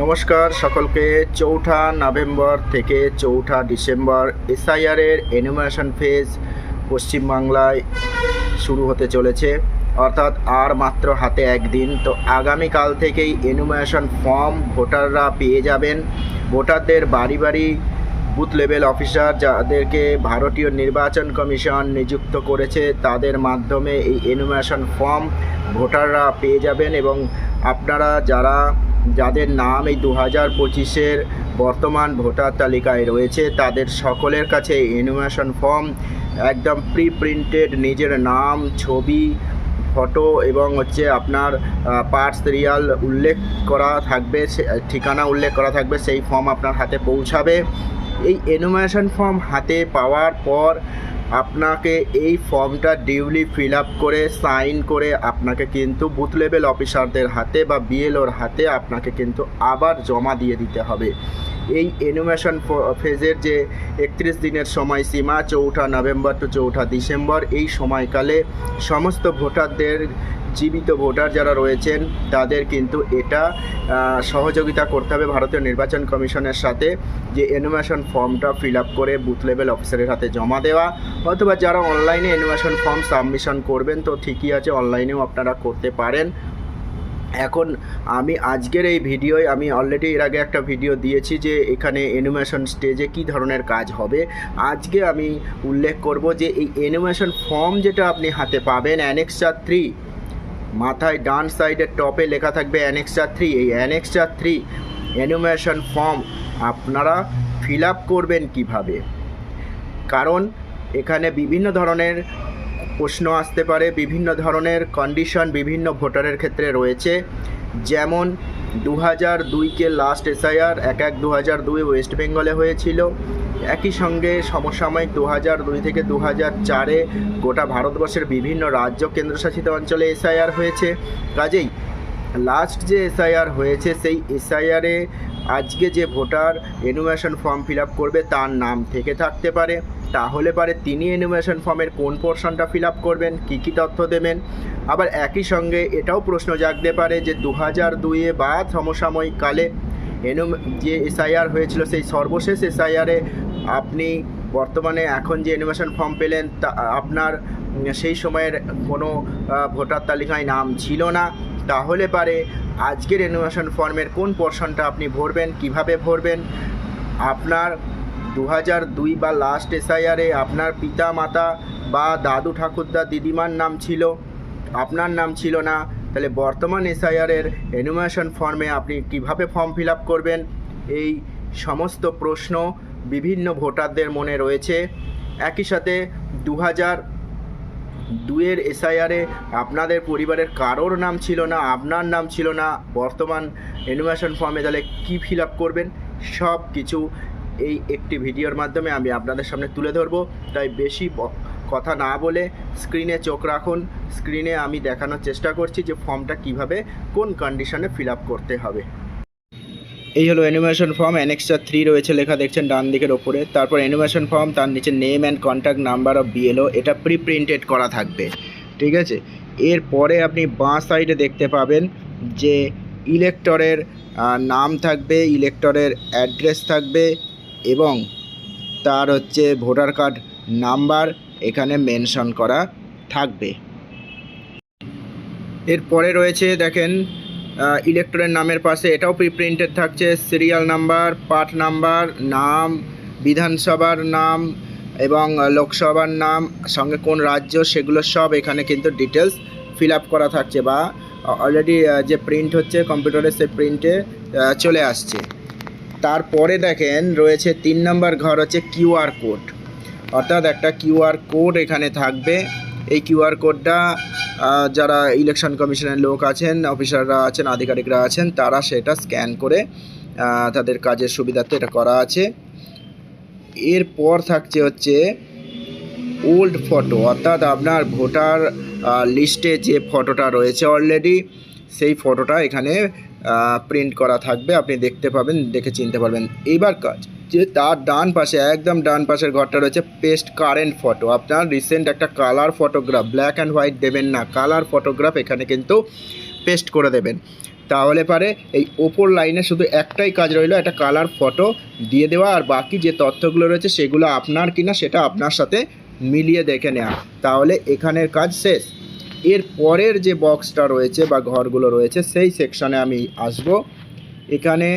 নমস্কার সকলকে। ৪ঠা নভেম্বর থেকে ৪ঠা ডিসেম্বর এসআইআরের এনুমারেশন ফেজ পশ্চিমবাংলায় শুরু হতে চলেছে, অর্থাৎ আর মাত্র হাতে একদিন। তো আগামীকাল থেকেই এনুমারেশন ফর্ম ভোটাররা পেয়ে যাবেন। ভোটারদের বাড়ি বাড়ি বুথ লেভেল অফিসার যাদেরকে ভারতীয় নির্বাচন কমিশন নিযুক্ত করেছে তাদের মাধ্যমে এই এনুমারেশন ফর্ম ভোটাররা পেয়ে যাবেন। এবং আপনারা যাদের নাম এই 2025-এর বর্তমান ভোটার তালিকায় রয়েছে তাদের সকলের কাছে এনুমারেশন ফর্ম একদম প্রিন্টেড নিজের নাম, ছবি, ফটো এবং আপনার পার্ট সিরিয়াল উল্লেখ করা থাকবে, ঠিকানা উল্লেখ করা থাকবে, সেই ফর্ম আপনার হাতে পৌঁছাবে। এই এনুমারেশন ফর্ম হাতে পাওয়ার পর আপনাকে এই ফর্মটা ডিউলি ফিল আপ করে সাইন করে আপনাকে কিন্তু বুথ লেভেল অফিসারদের হাতে বা বিএলওর হাতে আপনাকে কিন্তু আবার জমা দিয়ে দিতে হবে। এই এনুমারেশন ফেজের যে 31 দিনের সময়সীমা ৪ঠা নভেম্বর টু ৪ঠা ডিসেম্বর, এই সময়কালে সমস্ত ভোটারদের, জীবিত ভোটার যারা রয়েছেন তাদের কিন্তু এটা সহযোগিতা করতে হবে ভারতীয় নির্বাচন কমিশনের সাথে, যে এনুমারেশন ফর্মটা ফিল আপ করে বুথ লেভেল অফিসারের হাতে জমা দেওয়া। অথবা যারা অনলাইনে এনুমারেশন ফর্ম সাবমিশন করবেন তো ঠিকই আছে, অনলাইনেও আপনারা করতে পারেন। এখন আমি আজকের এই ভিডিওয় আমি অলরেডি এর আগে একটা ভিডিও দিয়েছি যে এখানে এনুমারেশন স্টেজে কী ধরনের কাজ হবে। আজকে আমি উল্লেখ করব যে এই এনুমারেশন ফর্ম যেটা আপনি হাতে পাবেন অ্যানেক্সার 3, মাথায় ডান সাইডের টপে লেখা থাকবে অ্যানেক্সার 3। এই অ্যানেক্সার 3 এনুমারেশন ফর্ম আপনারা ফিল আপ করবেন কীভাবে, কারণ এখানে বিভিন্ন ধরনের প্রশ্ন আসতে পারে, বিভিন্ন ধরনের কন্ডিশন বিভিন্ন ভোটারের ক্ষেত্রে রয়েছে। যেমন 2002-কে লাস্ট এসআইআর 1/1/2002 ওয়েস্ট বেঙ্গলে হয়েছিল। একই সঙ্গে সমসাময়িক 2002 থেকে 2004-এ গোটা ভারতবর্ষের বিভিন্ন রাজ্য কেন্দ্রশাসিত অঞ্চলে এসআইআর হয়েছে। কাজেই লাস্ট যে এসআইআর হয়েছে সেই এসআইআরে আজকে যে voter enumeration form fill up করবে তার নাম থেকে থাকতে পারে, তাহলে পারে তিনি এনুমারেশন ফর্মের কোন পোর্শনটা ফিল আপ করবেন, কী কী তথ্য দেবেন। আবার একই সঙ্গে এটাও প্রশ্ন জাগতে পারে যে 2002-এ বা সমসাময়িক কালে যে এসআইআর হয়েছিল সেই সর্বশেষ এসআইআরে আপনি বর্তমানে এখন যে এনুমারেশন ফর্ম পেলেন তা আপনার সেই সময়ের কোনো ভোটার তালিকায় নাম ছিল না, তাহলে পারে আজকের এনুমারেশন ফর্মের কোন পোর্শনটা আপনি ভরবেন, কিভাবে ভরবেন। আপনার 2002 বা লাস্ট এসআইআরে আপনার পিতা মাতা বা দাদু ঠাকুরদা দিদিমার নাম ছিল, আপনার নাম ছিল না, তাহলে বর্তমান এসআইআরের এনুমারেশন ফর্মে আপনি কিভাবে ফর্ম ফিল আপ করবেন, এই সমস্ত প্রশ্ন বিভিন্ন ভোটারদের মনে রয়েছে। একই সাথে 2002-এর এসআইআরে আপনাদের পরিবারের কারোর নাম ছিল না, আপনার নাম ছিল না, বর্তমান এনুমারেশন ফর্মে তাহলে কী ফিল আপ করবেন, সব কিছু এই একটি ভিডিওর মাধ্যমে আমি আপনাদের সামনে তুলে ধরবো। তাই বেশি কথা না বলে স্ক্রিনে চোখ রাখুন। স্ক্রিনে আমি দেখানোর চেষ্টা করছি যে ফর্মটা কিভাবে কোন কন্ডিশনে ফিল আপ করতে হবে। এই হলো এনুমারেশন ফর্ম, অ্যানেক্সার 3 রয়েছে লেখা, দেখছেন ডান দিকের ওপরে। তারপর এনুমারেশন ফর্ম, তার নিচে name and contact number of BLO, এটা প্রিন্টেড করা থাকবে, ঠিক আছে। এরপরে আপনি বাঁ সাইডে দেখতে পাবেন যে ইলেক্টরের নাম থাকবে, ইলেক্টরের অ্যাড্রেস থাকবে এবং তার ভোটার কার্ড নাম্বার এখানে মেনশন করা থাকবে। এরপরে রয়েছে দেখেন ইলেক্টরের নামের পাশে এটাও প্রিন্টেড থাকছে সিরিয়াল নাম্বার, পার্ট নাম্বার, নাম, বিধানসভার নাম এবং লোকসভার নাম, সঙ্গে কোন রাজ্য, সেগুলো সব এখানে কিন্তু ডিটেলস ফিল আপ করা থাকছে বা অলরেডি যে প্রিন্ট হচ্ছে কম্পিউটারে সে প্রিন্টে চলে আসছে। তারপরে দেখেন রয়েছে 3 নম্বর ঘর হচ্ছে কিউআর কোড, অর্থাৎ একটা কিউআর কোড এখানে থাকবে। এই কিউআর কোডটা যারা ইলেকশন কমিশনের লোক আছেন, অফিসাররা আছেন, আধিকারিকরা আছেন, তারা সেটা স্ক্যান করে তাদের কাজের সুবিধার্থে এটা করা আছে। এরপর থাকছে ওল্ড ফটো, অর্থাৎ আপনার ভোটার লিস্টে যে ফটোটা রয়েছে অলরেডি সেই ফটোটা এখানে প্রিন্ট করা থাকবে, আপনি দেখতে পাবেন, দেখে চিনতে পারবেন। এইবার কাজ যে তার ডান পাশে, একদম ডান পাশের ঘরটা রয়েছে পেস্ট কারেন্ট ফটো, আপনার রিসেন্ট একটা colour photograph, black and white দেবেন না, কালার ফটোগ্রাফ এখানে কিন্তু পেস্ট করে দেবেন। তাহলে পারে এই ওপর লাইনে শুধু একটাই কাজ রইল, একটা কালার ফটো দিয়ে দেওয়া, আর বাকি যে তথ্যগুলো রয়েছে সেগুলো আপনার কিনা সেটা আপনার সাথে মিলিয়ে দেখে নেওয়া, তাহলে এখানের কাজ শেষ। এর পরের যে বক্সটা রয়েছে বা ঘরগুলো রয়েছে সেই সেকশনে আমি আসব। এখানে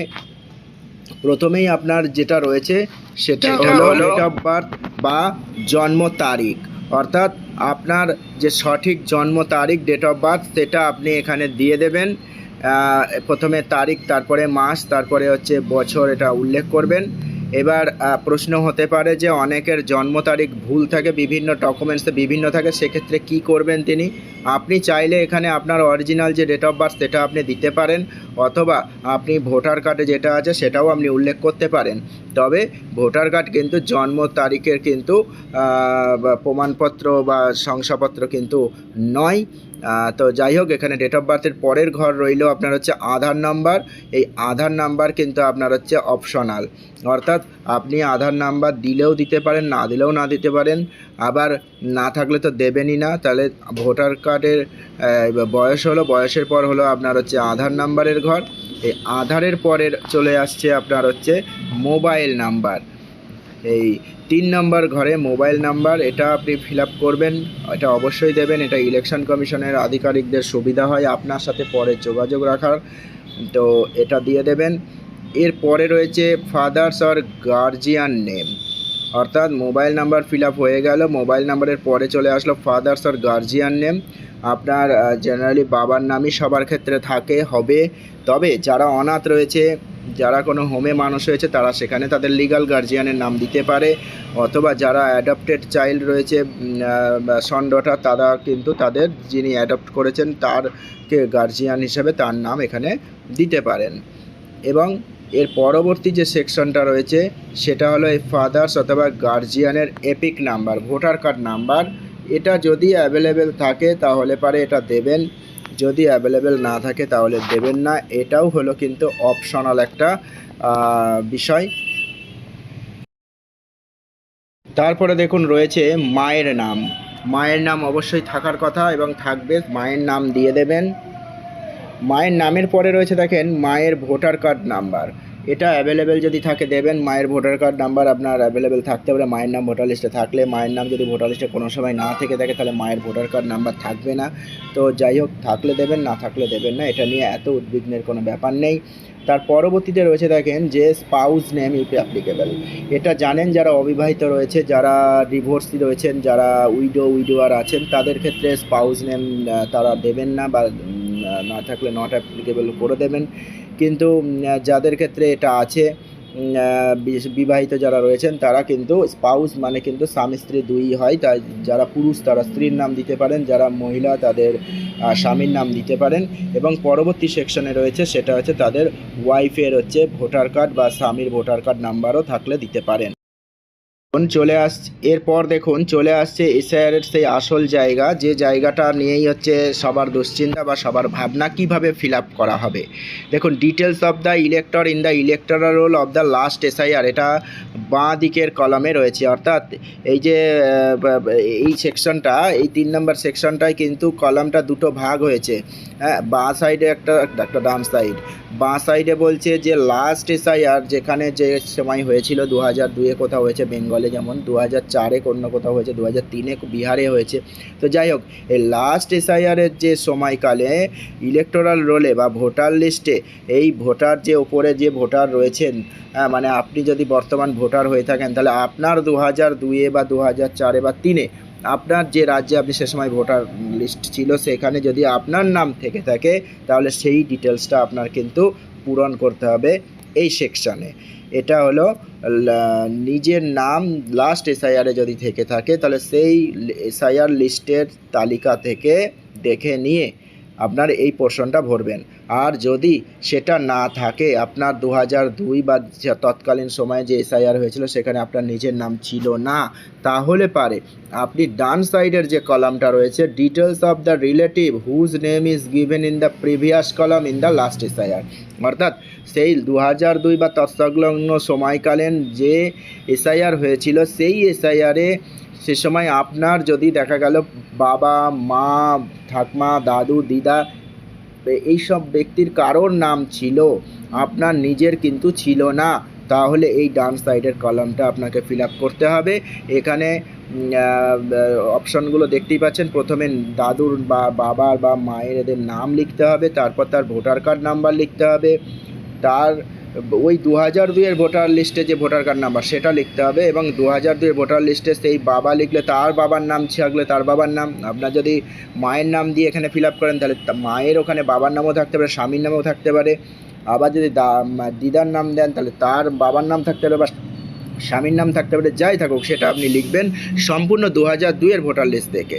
প্রথমেই আপনার যেটা রয়েছে সেটা হলো ডেট অফ বার্থ বা জন্ম তারিখ, অর্থাৎ আপনার যে সঠিক জন্ম তারিখ ডেট অফ বার্থ সেটা আপনি এখানে দিয়ে দেবেন। প্রথমে তারিখ, তারপরে মাস, তারপরে হচ্ছে বছর, এটা উল্লেখ করবেন। এবার প্রশ্ন হতে পারে যে অনেকের জন্ম তারিখ ভুল থাকে, বিভিন্ন ডকুমেন্টসে বিভিন্ন থাকে, সেক্ষেত্রে কি করবেন তিনি? আপনি চাইলে এখানে আপনার অরিজিনাল যে ডেট অফ বার্থ সেটা আপনি দিতে পারেন, অথবা আপনি ভোটার কার্ডে যেটা আছে সেটাও আপনি উল্লেখ করতে পারেন। তবে ভোটার কার্ড কিন্তু জন্ম তারিখের কিন্তু প্রমাণপত্র বা শংসাপত্র কিন্তু নয়। তো যাই হোক, এখানে ডেট অফ বার্থের পরের ঘর রইল আপনার হচ্ছে আধার নাম্বার। এই আধার নাম্বার কিন্তু আপনার হচ্ছে অপশনাল, অর্থাৎ আপনি আধার নাম্বার দিলেও দিতে পারেন, না দিলেও না দিতে পারেন, আবার না থাকলে তো দেবেনই না। তাহলে ভোটার কার্ডের বয়স হলো, বয়সের পর হলো আপনার হচ্ছে আধার নাম্বারের ঘর। এই আধারের পরের চলে আসছে আপনার হচ্ছে মোবাইল নাম্বার। এই 3 নম্বর ঘরে মোবাইল নাম্বার, এটা আপনি ফিল আপ করবেন, এটা অবশ্যই দেবেন। এটা ইলেকশন কমিশনের আধিকারিকদের সুবিধা হয় আপনার সাথে পরে যোগাযোগ রাখার, তো এটা দিয়ে দেবেন। এর পরে রয়েছে ফাদার্স অর গার্জিয়ান নেম, অর্থাৎ মোবাইল নাম্বার ফিল আপ হয়ে গেল, মোবাইল নাম্বারের পরে চলে আসলো ফাদার্স অর গার্জিয়ান নেম। আপনার জেনারেলি বাবার নামই সবার ক্ষেত্রে হবে, তবে যারা অনাথ রয়েছে, যারা কোনো হোমে মানুষ হয়েছে, তারা সেখানে তাদের লিগ্যাল গার্জিয়ানের নাম দিতে পারে, অথবা যারা অ্যাডপ্টেড চাইল্ড রয়েছে, সন ডটার, তারা কিন্তু তাদের যিনি অ্যাডপ্ট করেছেন তারকে গার্জিয়ান হিসেবে তার নাম এখানে দিতে পারেন। এবং এর পরবর্তী যে সেকশনটা রয়েছে সেটা হলো এই ফাদার্স অথবা গার্জিয়ানের EPIC number, voter card number. এটা যদি অ্যাভেলেবেল থাকে তাহলে পারে এটা দেবেন, যদি অ্যাভেলেবেল না থাকে তাহলে দেবেন না। এটাও হলো কিন্তু অপশনাল একটা বিষয়। তারপরে দেখুন রয়েছে মায়ের নাম। মায়ের নাম অবশ্যই থাকার কথা এবং থাকবে, মায়ের নাম দিয়ে দেবেন। মায়ের নামের পরে রয়েছে দেখেন মায়ের ভোটার কার্ড নাম্বার, এটা অ্যাভেলেবেল যদি থাকে দেবেন। মায়ের ভোটার কার্ড নাম্বার আপনার অ্যাভেলেবেল থাকতে পারে, মায়ের নাম ভোটার লিস্টে থাকলে। মায়ের নাম যদি ভোটার লিস্টে কোনো সময় না থেকে থাকে তাহলে মায়ের ভোটার কার্ড নাম্বার থাকবে না। তো যাই হোক, থাকলে দেবেন, না থাকলে দেবেন না, এটা নিয়ে এত উদ্বিগ্নের কোনো ব্যাপার নেই। তার পরবর্তীতে রয়েছে দেখেন যে স্পাউস নেম ইফ অ্যাপ্লিকেবল, এটা জানেন যারা অবিবাহিত রয়েছে, যারা ডিভোর্সি রয়েছেন, যারা উইডোয়ার আছেন, তাদের ক্ষেত্রে স্পাউস নেম তারা দেবেন না, বা না থাকলে নট অ্যাপ্লিকেবল করে দেবেন। কিন্তু যাদের ক্ষেত্রে এটা আছে, বিবাহিত যারা রয়েছেন তারা কিন্তু স্পাউস মানে কিন্তু স্বামী স্ত্রী দুই হয়, তাই যারা পুরুষ তারা স্ত্রীর নাম দিতে পারেন, যারা মহিলা তাদের স্বামীর নাম দিতে পারেন। এবং পরবর্তী সেকশনে রয়েছে সেটা হচ্ছে তাদের ওয়াইফের হচ্ছে ভোটার কার্ড বা স্বামীর ভোটার কার্ড নাম্বারও থাকলে দিতে পারেন। চলে আসছে এরপর দেখুন চলে আসছে এসআইআরের সেই আসল জায়গা, যে জায়গাটা নিয়েই হচ্ছে সবার দুশ্চিন্তা বা সবার ভাবনা, কিভাবে ফিল আপ করা হবে। দেখুন details of the elector in the electoral roll of the last SIR, এটা বাঁ দিকের কলামে রয়েছে। অর্থাৎ এই যে এই সেকশনটা, এই 3 নম্বর সেকশনটায় কিন্তু কলামটা দুটো ভাগ হয়েছে। হ্যাঁ, বাঁ সাইডে একটা ডান সাইড। বাঁ সাইডে বলছে যে লাস্ট এসআইআর যেখানে যে সময় হয়েছিল 2002-এ কোথাও হয়েছে বেঙ্গলে, যেমন 2004-এ অন্য কোথাও হয়েছে, 2003-এ বিহারে হয়েছে। তো যাই হোক, এই লাস্ট এসআইআরের যে সময়কালে ইলেকটোরাল রোলে বা ভোটার লিস্টে এই ভোটার যে ওপরে যে ভোটার রয়েছেন, মানে আপনি যদি বর্তমান ভোটার হয়ে থাকেন তাহলে আপনার 2002-এ বা 2004-এ বা 2003-এ আপনার যে রাজ্যে আপনি সে সময় ভোটার লিস্ট ছিল সেখানে যদি আপনার নাম থেকে থাকে তাহলে সেই ডিটেলসটা আপনার কিন্তু পূরণ করতে হবে এই সেকশানে। এটা হলো নিজের নাম লাস্ট এসআইআরে যদি থেকে থাকে তাহলে সেই এসআইআর লিস্টের তালিকা থেকে দেখে নিয়ে আপনার এই পোর্শনটা ভরবেন। আর যদি সেটা না থাকে, আপনার 2002 বা তৎকালীন সময়ে যে এসআইআর হয়েছিল সেখানে আপনার নিজের নাম ছিল না, তাহলে পারে আপনি ডান সাইডের যে কলামটা রয়েছে details of the relative whose name is given in the previous column in the last SIR, অর্থাৎ সেই 2002 বা তৎসংলগ্ন সময়কালীন যে এসআইআর হয়েছিল সেই এসআইআরে সে সময় আপনার যদি দেখা গেল বাবা, মা, ঠাকমা, দাদু, দিদা এইসব ব্যক্তির কারোর নাম ছিল, আপনার নিজের কিন্তু ছিল না, তাহলে এই ডান সাইডের কলামটা আপনাকে ফিল আপ করতে হবে। এখানে অপশনগুলো দেখতেই পাচ্ছেন। প্রথমে দাদুর বা বাবার বা মায়ের এদের নাম লিখতে হবে, তারপর তার ভোটার কার্ড নাম্বার লিখতে হবে, তার ওই 2002-এর ভোটার লিস্টে যে ভোটার কার্ড নাম্বার সেটা লিখতে হবে, এবং 2002-এর ভোটার লিস্টে সেই বাবা লিখলে তার বাবার নাম থাকলে তার বাবার নাম। আপনার যদি মায়ের নাম দিয়ে এখানে ফিল আপ করেন তাহলে মায়ের ওখানে বাবার নামও থাকতে পারে, স্বামীর নামও থাকতে পারে। আবার যদি দিদার নাম দেন তাহলে তার বাবার নাম থাকতে পারে বা স্বামীর নাম থাকতে পারে, যাই থাকুক সেটা আপনি লিখবেন সম্পূর্ণ 2002-এর ভোটার লিস্ট থেকে।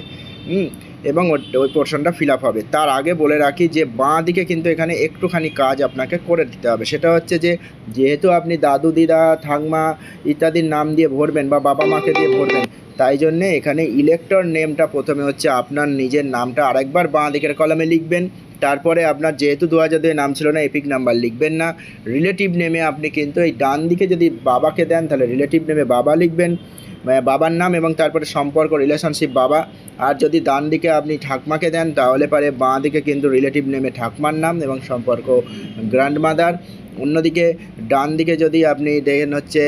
এবং ওই পোর্শনটা ফিল আপ হবে। তার আগে বলে রাখি যে বাঁ দিকে কিন্তু এখানে একটুখানি কাজ আপনাকে করে দিতে হবে। সেটা হচ্ছে যে যেহেতু আপনি দাদু দিদা ঠাকমা ইত্যাদির নাম দিয়ে ভরবেন বা বাবা মাকে দিয়ে ভরবেন, তাই জন্যে এখানে ইলেক্টর নেমটা প্রথমে হচ্ছে আপনার নিজের নামটা আরেকবার বাঁ দিকের কলামে লিখবেন। তারপরে আপনার যেহেতু 2002 নাম ছিল না, এপিক নাম্বার লিখবেন না। রিলেটিভ নেমে আপনি কিন্তু এই ডান দিকে যদি বাবাকে দেন তাহলে রিলেটিভ নেমে বাবা লিখবেন, বাবার নাম এবং তারপরে সম্পর্ক রিলেশনশিপ বাবা। আর যদি ডান দিকে আপনি ঠাকমাকে দেন তাহলে পারে বাঁ দিকে কিন্তু রিলেটিভ নেমে ঠাকমার নাম এবং সম্পর্ক গ্র্যান্ডমাদার। অন্যদিকে ডান দিকে যদি আপনি দেখেন হচ্ছে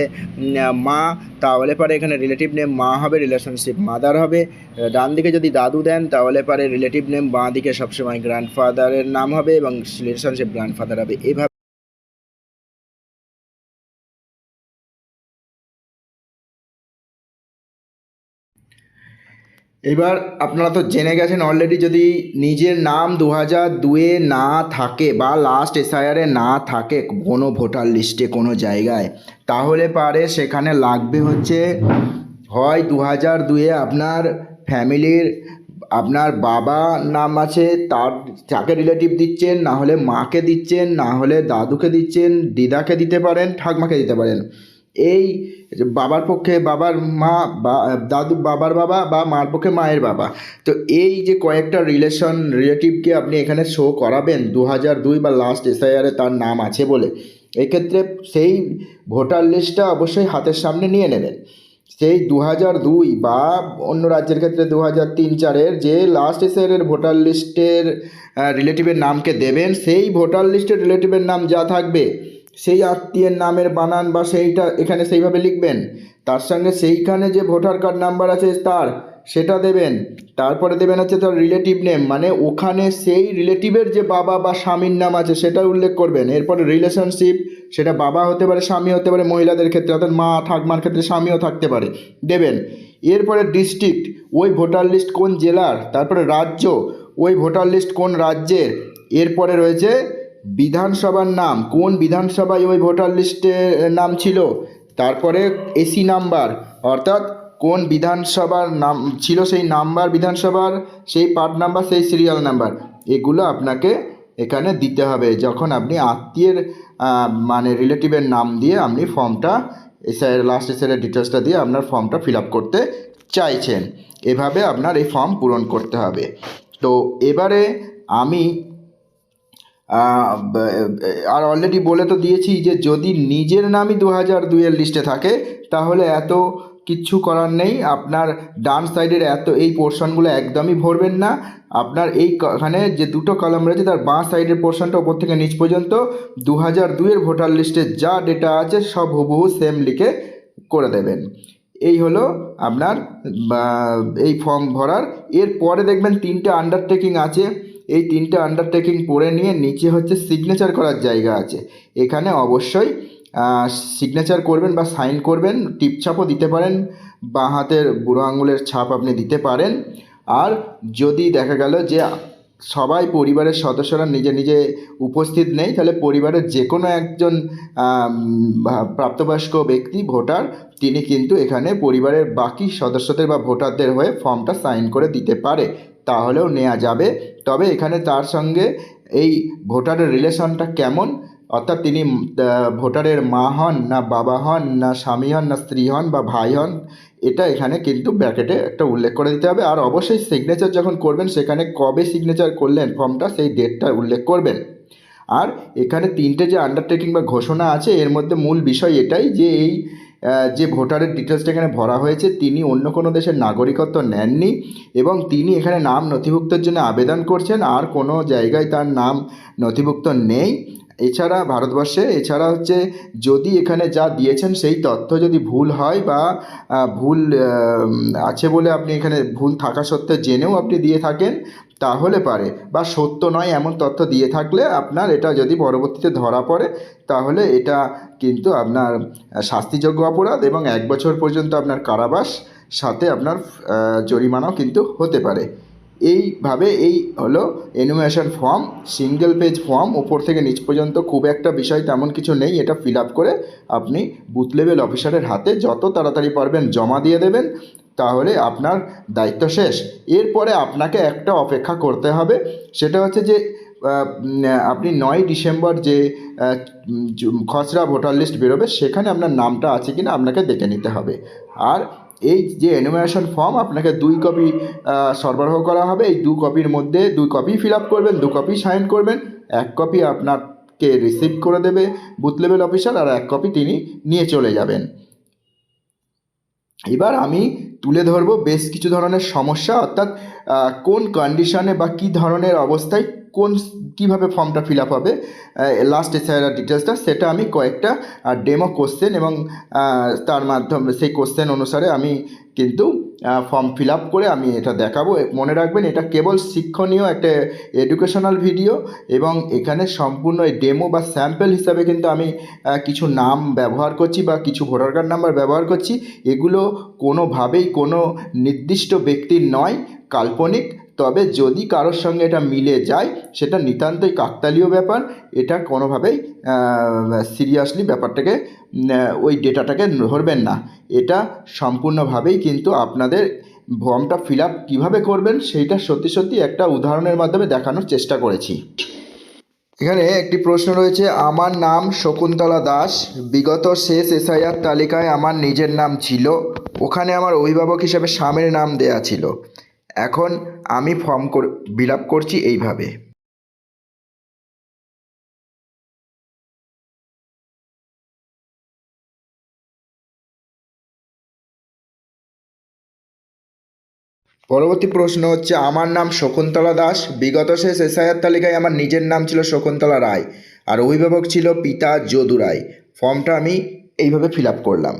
মা, তাহলে পারে এখানে রিলেটিভ নেম মা হবে, রিলেশনশিপ মাদার হবে। ডান দিকে যদি দাদু দেন তাহলে পারে রিলেটিভ নেম বাঁ দিকে সবসময় গ্র্যান্ডফাদারের নাম হবে এবং রিলেশনশিপ গ্র্যান্ডফাদার হবে। এভাবে এবার আপনারা তো জেনে গেছেন অলরেডি, যদি নিজের নাম 2002-এ না থাকে বা লাস্ট এসআইআরে না থাকে কোনো ভোটার লিস্টে কোনো জায়গায়, তাহলে পারে সেখানে লাগবে হচ্ছে হয় 2002-এ আপনার ফ্যামিলির আপনার বাবা নাম আছে তাকে রিলেটিভ দিচ্ছেন, না হলে মাকে দিচ্ছেন, না হলে দাদুকে দিচ্ছেন, দিদাকে দিতে পারেন, ঠাকমাকে দিতে পারেন। এই বাবার পক্ষে বাবার মা বা দাদু বাবার বাবা বা মার পক্ষে মায়ের বাবা। তো এই যে কয়েকটা রিলেটিভকে আপনি এখানে শো করাবেন 2002 বা লাস্ট এসআইআরে তার নাম আছে বলে, এক্ষেত্রে সেই ভোটার লিস্টটা অবশ্যই হাতের সামনে নিয়ে নেবেন। সেই 2002 বা অন্য রাজ্যের ক্ষেত্রে 2003-04-এর যে লাস্ট এসআইআরের ভোটার লিস্টের রিলেটিভের নামকে দেবেন, সেই ভোটার লিস্টের রিলেটিভের নাম যা থাকবে সেই আত্মীয়ের নামের বানান বা সেইটা এখানে সেইভাবে লিখবেন। তার সঙ্গে সেইখানে যে ভোটার কার্ড নাম্বার আছে তার সেটা দেবেন। তারপরে দেবেন হচ্ছে তার রিলেটিভ নেম, মানে ওখানে সেই রিলেটিভের যে বাবা বা স্বামীর নাম আছে সেটা উল্লেখ করবেন। এরপরে রিলেশনশিপ, সেটা বাবা হতে পারে, স্বামী হতে পারে, মহিলাদের ক্ষেত্রে অর্থাৎ মা ঠাকমার ক্ষেত্রে স্বামীও থাকতে পারে, দেবেন। এরপরে ডিস্ট্রিক্ট, ওই ভোটার লিস্ট কোন জেলার। তারপরে রাজ্য, ওই ভোটার লিস্ট কোন রাজ্যের। এরপরে রয়েছে বিধানসভার নাম, কোন বিধানসভায় ওই ভোটার লিস্টে নাম ছিল। তারপরে এসি নাম্বার, অর্থাৎ কোন বিধানসভার নাম ছিল সেই নাম্বার, বিধানসভার সেই পার্ট নাম্বার, সেই সিরিয়াল নাম্বার, এগুলো আপনাকে এখানে দিতে হবে যখন আপনি আত্মীয়ের মানে রিলেটিভের নাম দিয়ে আপনি ফর্মটা লাস্ট এসআইআর ডিটেলসটা দিয়ে আপনার ফর্মটা ফিল আপ করতে চাইছেন। এভাবে আপনার এই ফর্ম পূরণ করতে হবে। তো এবারে আমি আর অলরেডি বলে তো দিয়েছি যে যদি নিজের নামই 2002-এর লিস্টে থাকে তাহলে এত কিচ্ছু করার নেই। আপনার ডান সাইডের এই পোর্শনগুলো একদমই ভরবেন না। আপনার এইখানে যে দুটো কলাম রয়েছে তার বাঁ সাইডের পোর্শনটা ওপর থেকে নিচ পর্যন্ত 2002-এর ভোটার লিস্টে যা ডেটা আছে সব হুবহু সেম লিখে করে দেবেন। এই হলো আপনার এই ফর্ম ভরার। এরপরে দেখবেন 3টে আন্ডারটেকিং আছে। এই 3টে আন্ডারটেকিং পড়ে নিয়ে নিচে হচ্ছে সিগনেচার করার জায়গা আছে। এখানে অবশ্যই সিগনেচার করবেন বা সাইন করবেন, টিপছাপও দিতে পারেন, বাঁ হাতের বুড়ো আঙুলের ছাপ আপনি দিতে পারেন। আর যদি দেখা গেল যে সবাই পরিবারের সদস্যরা নিজে নিজে উপস্থিত নেই, তাহলে পরিবারের যে কোনো একজন প্রাপ্তবয়স্ক ব্যক্তি ভোটার তিনি কিন্তু এখানে পরিবারের বাকি সদস্যদের বা ভোটারদের হয়ে ফর্মটা সাইন করে দিতে পারে, তাহলেও নেওয়া যাবে। তবে এখানে তার সঙ্গে এই ভোটারের রিলেশনটা কেমন, অর্থাৎ তিনি ভোটারের মা হন না বাবা হন না স্বামী হন না স্ত্রী হন বা ভাই হন, এটা এখানে কিন্তু ব্র্যাকেটে একটা উল্লেখ করে দিতে হবে। আর অবশ্যই সিগনেচার যখন করবেন সেখানে কবে সিগনেচার করলেন ফর্মটা সেই ডেটটা উল্লেখ করবেন। আর এখানে 3টে যে আন্ডারটেকিং বা ঘোষণা আছে এর মধ্যে মূল বিষয় এটাই যে এই যে ভোটারের ডিটেলসটা এখানে ভরা হয়েছে তিনি অন্য কোনো দেশের নাগরিকত্ব নেননি এবং তিনি এখানে নাম নথিভুক্তের জন্য আবেদন করছেন, আর কোনো জায়গায় তার নাম নথিভুক্ত নেই। এছাড়া ভারতবর্ষে হচ্ছে যদি এখানে যা দিয়েছেন সেই তথ্য যদি ভুল হয় বা ভুল আছে বলে আপনি এখানে ভুল থাকা সত্ত্বেও জেনেও আপনি দিয়ে থাকেন তাহলে পারে, বা সত্য নয় এমন তথ্য দিয়ে থাকলে আপনার এটা যদি পরবর্তীতে ধরা পড়ে তাহলে এটা কিন্তু আপনার শাস্তিযোগ্য অপরাধ এবং 1 বছর পর্যন্ত আপনার কারাবাস, সাথে আপনার জরিমানাও কিন্তু হতে পারে। এইভাবে এই হলো enumeration form, single page form, ওপর থেকে নিচ পর্যন্ত খুব একটা বিষয় তেমন কিছু নেই। এটা ফিল আপ করে আপনি বুথ লেভেল অফিসারের হাতে যত তাড়াতাড়ি পারবেন জমা দিয়ে দেবেন, তাহলে আপনার দায়িত্ব শেষ। এরপরে আপনাকে একটা অপেক্ষা করতে হবে, সেটা হচ্ছে যে আপনি 9 ডিসেম্বর যে খসড়া ভোটার লিস্ট বেরোবে সেখানে আপনার নামটা আছে কিনা আপনাকে দেখে নিতে হবে। আর এই যে এনুমারেশন ফর্ম আপনাকে 2 কপি সরবরাহ করা হবে। এই 2 কপির মধ্যে 2 কপি ফিল আপ করবেন, 2 কপি সাইন করবেন, 1 কপি আপনাকে রিসিভ করে দেবে বুথ লেভেল অফিসার, আর 1 কপি তিনি নিয়ে চলে যাবেন। এবার আমি তুলে ধরবো বেশ কিছু ধরনের সমস্যা, অর্থাৎ কোন কন্ডিশনে বা কী ধরনের অবস্থায় কীভাবে ফর্মটা ফিল আপ হবে, লাস্ট এসআইআর ডিটেলসটা, সেটা আমি কয়েকটা ডেমো কোশ্চেন এবং তার মাধ্যমে সেই কোশ্চেন অনুসারে আমি কিন্তু ফর্ম ফিল আপ করে আমি এটা দেখাবো। মনে রাখবেন এটা কেবল শিক্ষণীয় একটা এডুকেশনাল ভিডিও এবং এখানে সম্পূর্ণ এই ডেমো বা স্যাম্পল হিসাবে কিন্তু আমি কিছু নাম ব্যবহার করছি বা কিছু ভোটার কার্ড নাম্বার ব্যবহার করছি। এগুলো কোনোভাবেই কোনো নির্দিষ্ট ব্যক্তির নয়, কাল্পনিক। তবে যদি কারোর সঙ্গে এটা মিলে যায় সেটা নিতান্তই কাকতালীয় ব্যাপার, এটা কোনোভাবেই সিরিয়াসলি ব্যাপারটাকে ওই ডেটাটাকে ধরবেন না। এটা সম্পূর্ণভাবেই কিন্তু আপনাদের ফর্মটা ফিল আপ কীভাবে করবেন সেইটা সত্যি সত্যি একটা উদাহরণের মাধ্যমে দেখানোর চেষ্টা করেছি। এখানে একটি প্রশ্ন রয়েছে, আমার নাম শকুন্তলা দাস, বিগত শেষ এসআইআর তালিকায় আমার নিজের নাম ছিল, ওখানে আমার অভিভাবক হিসেবে স্বামীর নাম দেয়া ছিল, এখন আমি ফর্ম ফিল আপ করছি এইভাবে। পরবর্তী প্রশ্ন হচ্ছে, আমার নাম শকুন্তলা দাস, বিগত শেষ এসআইআর তালিকায় আমার নিজের নাম ছিল শকুন্তলা রায়, আর অভিভাবক ছিল পিতা যদু রায়, ফর্মটা আমি এইভাবে ফিল আপ করলাম।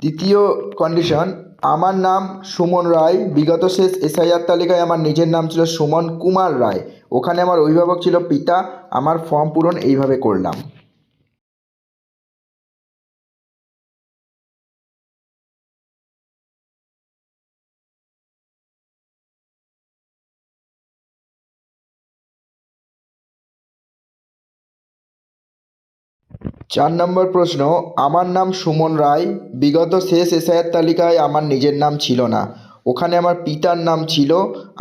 দ্বিতীয় কন্ডিশন, আমার নাম সুমন রায়, বিগত শেষ এসআইআর তালিকায় আমার নিজের নাম ছিল সুমন কুমার রায়, ওখানে আমার অভিভাবক ছিল পিতা, আমার ফর্ম পূরণ এইভাবে করলাম। চার নম্বর প্রশ্ন, আমার নাম সুমন রায়, বিগত শেষ এসআইআর তালিকায় আমার নিজের নাম ছিল না, ওখানে আমার পিতার নাম ছিল,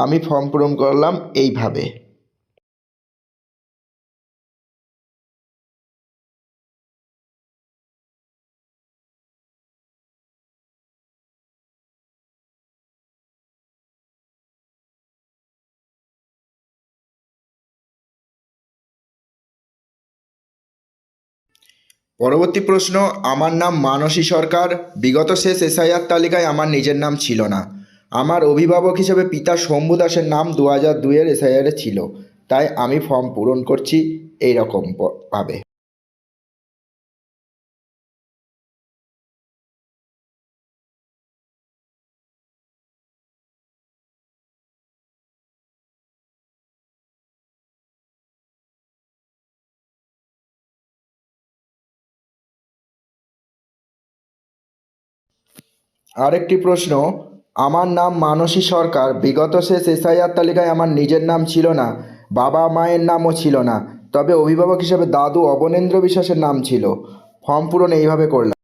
আমি ফর্ম পূরণ করলাম এইভাবে। পরবর্তী প্রশ্ন, আমার নাম মানসী সরকার, বিগত শেষ এসআইআর তালিকায় আমার নিজের নাম ছিল না, আমার অভিভাবক হিসেবে পিতা শম্ভু দাসের নাম 2002-এর এসআইআরে ছিল, তাই আমি ফর্ম পূরণ করছি এইরকম ভাবে। আরেকটি প্রশ্ন, আমার নাম মানসী সরকার, বিগত শেষ এসআইআর তালিকায় আমার নিজের নাম ছিল না, বাবা মায়ের নামও ছিল না, তবে অভিভাবক হিসেবে দাদু অবনেন্দ্র বিশ্বাসের নাম ছিল, ফর্ম পূরণ এইভাবে করলাম।